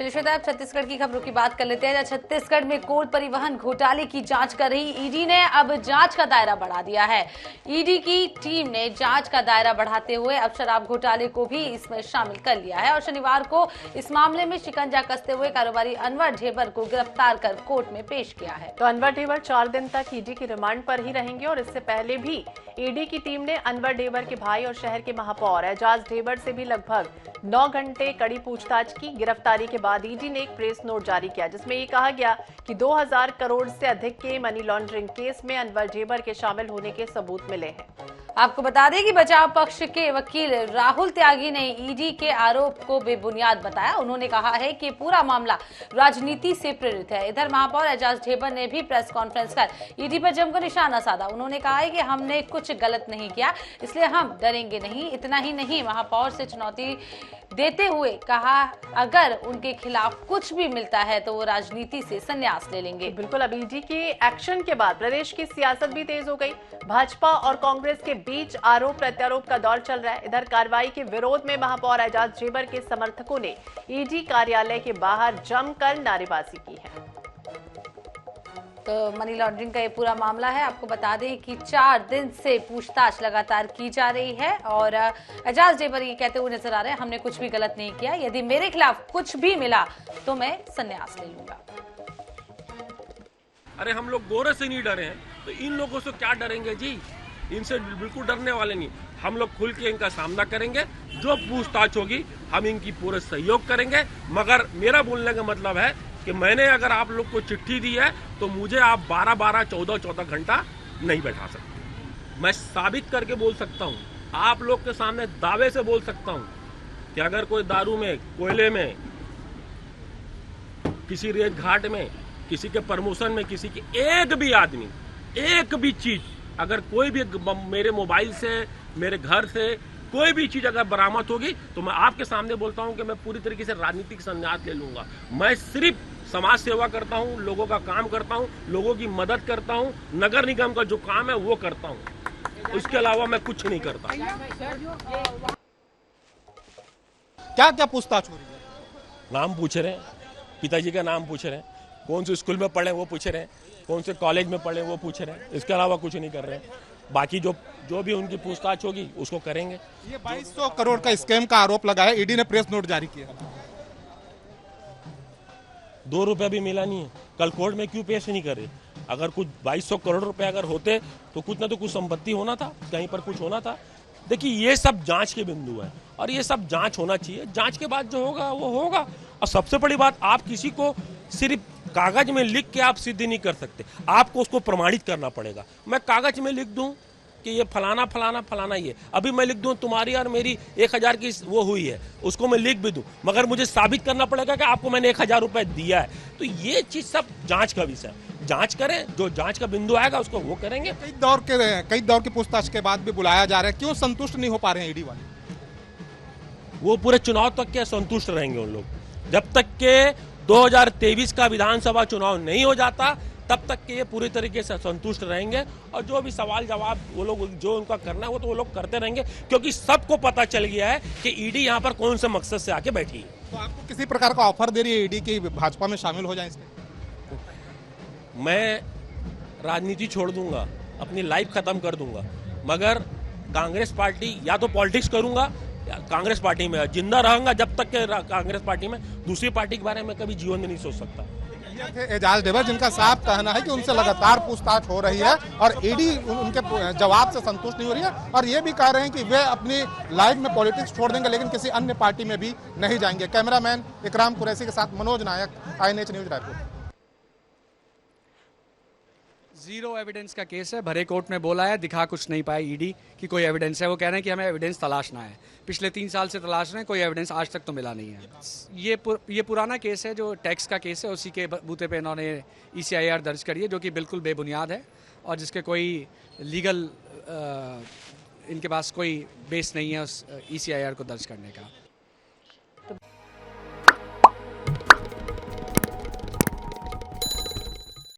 चलिए श्वेता, अब छत्तीसगढ़ की खबरों की बात कर लेते हैं। छत्तीसगढ़ में कोल परिवहन घोटाले की जांच कर रही ईडी ने अब जांच का दायरा बढ़ा दिया है। ईडी की टीम ने जांच का दायरा बढ़ाते हुए अब शराब घोटाले को भी इसमें शामिल कर लिया है और शनिवार को इस मामले में शिकंजा कसते हुए कारोबारी अनवर ढेबर को गिरफ्तार कर कोर्ट में पेश किया है। तो अनवर ढेबर 4 दिन तक ईडी की रिमांड पर ही रहेंगे और इससे पहले भी ईडी की टीम ने अनवर ढेबर के भाई और शहर के महापौर एजाज ढेबर से भी लगभग 9 घंटे कड़ी पूछताछ की। गिरफ्तारी के बाद ईडी ने एक प्रेस नोट जारी किया जिसमें ये कहा गया कि 2000 करोड़ से अधिक के मनी लॉन्ड्रिंग केस में अनवर ढेबर के शामिल होने के सबूत मिले हैं। आपको बता दें कि बचाव पक्ष के वकील राहुल त्यागी ने ईडी के आरोप को बेबुनियाद बताया। उन्होंने कहा है कि पूरा मामला राजनीति से प्रेरित है। इधर महापौर एजाज ढेबर ने भी प्रेस कॉन्फ्रेंस कर ईडी पर जमकर निशाना साधा। उन्होंने कहा है कि हमने कुछ गलत नहीं किया, इसलिए हम डरेंगे नहीं। इतना ही नहीं, महापौर से चुनौती देते हुए कहा अगर उनके खिलाफ कुछ भी मिलता है तो वो राजनीति से संन्यास ले लेंगे। बिल्कुल, अब ईडी के एक्शन के बाद प्रदेश की सियासत भी तेज हो गई। भाजपा और कांग्रेस के बीच आरोप प्रत्यारोप का दौर चल रहा है। इधर कार्रवाई के विरोध में महापौर एजाज ढेबर के समर्थकों ने ईडी कार्यालय के बाहर जमकर नारेबाजी की है। तो मनी लॉन्ड्रिंग का ये पूरा मामला है। आपको बता दें कि 4 दिन से पूछताछ लगातार की जा रही है और एजाज ढेबर ये कहते हुए नजर आ रहे हैं हमने कुछ भी गलत नहीं किया, यदि मेरे खिलाफ कुछ भी मिला तो मैं संन्यास ले लूंगा। अरे हम लोग गोरे से नहीं डरे हैं तो इन लोगों से क्या डरेंगे जी? इनसे बिल्कुल डरने वाले नहीं। हम लोग खुल के इनका सामना करेंगे, जो पूछताछ होगी हम इनकी पूरे सहयोग करेंगे। मगर मेरा बोलने का मतलब है कि मैंने अगर आप लोग को चिट्ठी दी है तो मुझे आप 12-12, 14-14 घंटा नहीं बैठा सकते। मैं साबित करके बोल सकता हूँ, आप लोग के सामने दावे से बोल सकता हूँ कि अगर कोई दारू में, कोयले में, किसी रेत घाट में, किसी के प्रमोशन में, किसी की एक भी आदमी, एक भी चीज, अगर कोई भी मेरे मोबाइल से, मेरे घर से कोई भी चीज अगर बरामद होगी तो मैं आपके सामने बोलता हूं कि मैं पूरी तरीके से राजनीतिक संन्यास ले लूंगा। मैं सिर्फ समाज सेवा करता हूं, लोगों का काम करता हूं, लोगों की मदद करता हूं, नगर निगम का जो काम है वो करता हूं, उसके अलावा मैं कुछ नहीं करता। क्या क्या पूछताछ हो रही है? नाम पूछ रहे हैं, पिताजी का नाम पूछ रहे हैं, कौन से स्कूल में पढ़े वो पूछ रहे हैं, कौन से कॉलेज में पढ़े वो पूछ रहे हैं। इसके अलावा कुछ नहीं कर रहे हैं। बाकी जो भी उनकी पूछताछ होगी उसको करेंगे। ये 2200 करोड़ का स्कैम का आरोप लगा है, ईडी ने प्रेस नोट जारी किया। 2 रुपया भी मिला नहीं है। कल कोर्ट में क्यों पेश नहीं करे? अगर कुछ 2200 करोड़ रुपए अगर होते तो कुछ ना तो कुछ संपत्ति होना था, कहीं पर कुछ होना था। देखिए ये सब जांच के बिंदु है और ये सब जांच होना चाहिए। जांच के बाद जो होगा वो होगा। और सबसे बड़ी बात, आप किसी को सिर्फ कागज में लिख के आप सिद्ध नहीं कर सकते, आपको उसको प्रमाणित करना पड़ेगा। मैं कागज में लिख दूं कि ये फलाना फलाना फलाना ये, अभी मैं लिख दूं तुम्हारी और मेरी 1000 की वो हुई है, उसको मैं लिख भी दूं, मगर मुझे साबित करना पड़ेगा कि आपको मैंने 1000 रुपए दिया है। तो ये चीज सब जांच का विषय है। जांच करें, जो जांच का बिंदु आएगा उसको वो करेंगे। कई दौर की पूछताछ के बाद भी बुलाया जा रहा है, क्यों संतुष्ट नहीं हो पा रहे हैं ईडी वाले? वो पूरे चुनाव तक के संतुष्ट रहेंगे उन लोग। जब तक के 2023 का विधानसभा चुनाव नहीं हो जाता तब तक के ये पूरी तरीके से संतुष्ट रहेंगे और जो भी सवाल जवाब वो लोग जो उनका करना है वो तो वो लोग करते रहेंगे, क्योंकि सबको पता चल गया है कि ईडी यहाँ पर कौन से मकसद से आके बैठी है। तो आपको किसी प्रकार का ऑफर दे रही है ईडी की भाजपा में शामिल हो जाए इसमें? मैं राजनीति छोड़ दूंगा, अपनी लाइफ खत्म कर दूंगा, मगर कांग्रेस पार्टी या तो पॉलिटिक्स करूंगा, कांग्रेस पार्टी में जिंदा रहूंगा जब तक के कांग्रेस पार्टी में। दूसरी पार्टी के बारे में कभी जीवन में नहीं सोच सकता। एजाज ढेबर जिनका साफ कहना है कि उनसे लगातार पूछताछ हो रही है और ईडी उनके जवाब से संतुष्ट नहीं हो रही है और ये भी कह रहे हैं कि वे अपनी लाइफ में पॉलिटिक्स छोड़ देंगे लेकिन किसी अन्य पार्टी में भी नहीं जाएंगे। कैमरामैन इकराम कुरैशी के साथ मनोज नायक, INH news Raipur. Zero evidence का केस है, भरे कोर्ट में बोला है, दिखा कुछ नहीं पाए ईडी की कोई एविडेंस है। वो कह रहे हैं कि हमें एविडेंस तलाशना है, पिछले 3 साल से तलाश रहे हैं, कोई एविडेंस आज तक तो मिला नहीं है। ये पुराना केस है जो टैक्स का केस है, उसी के बूते पे इन्होंने ECIR दर्ज करी है जो कि बिल्कुल बेबुनियाद है और जिसके कोई लीगल इनके पास कोई बेस नहीं है उस ECIR को दर्ज करने का।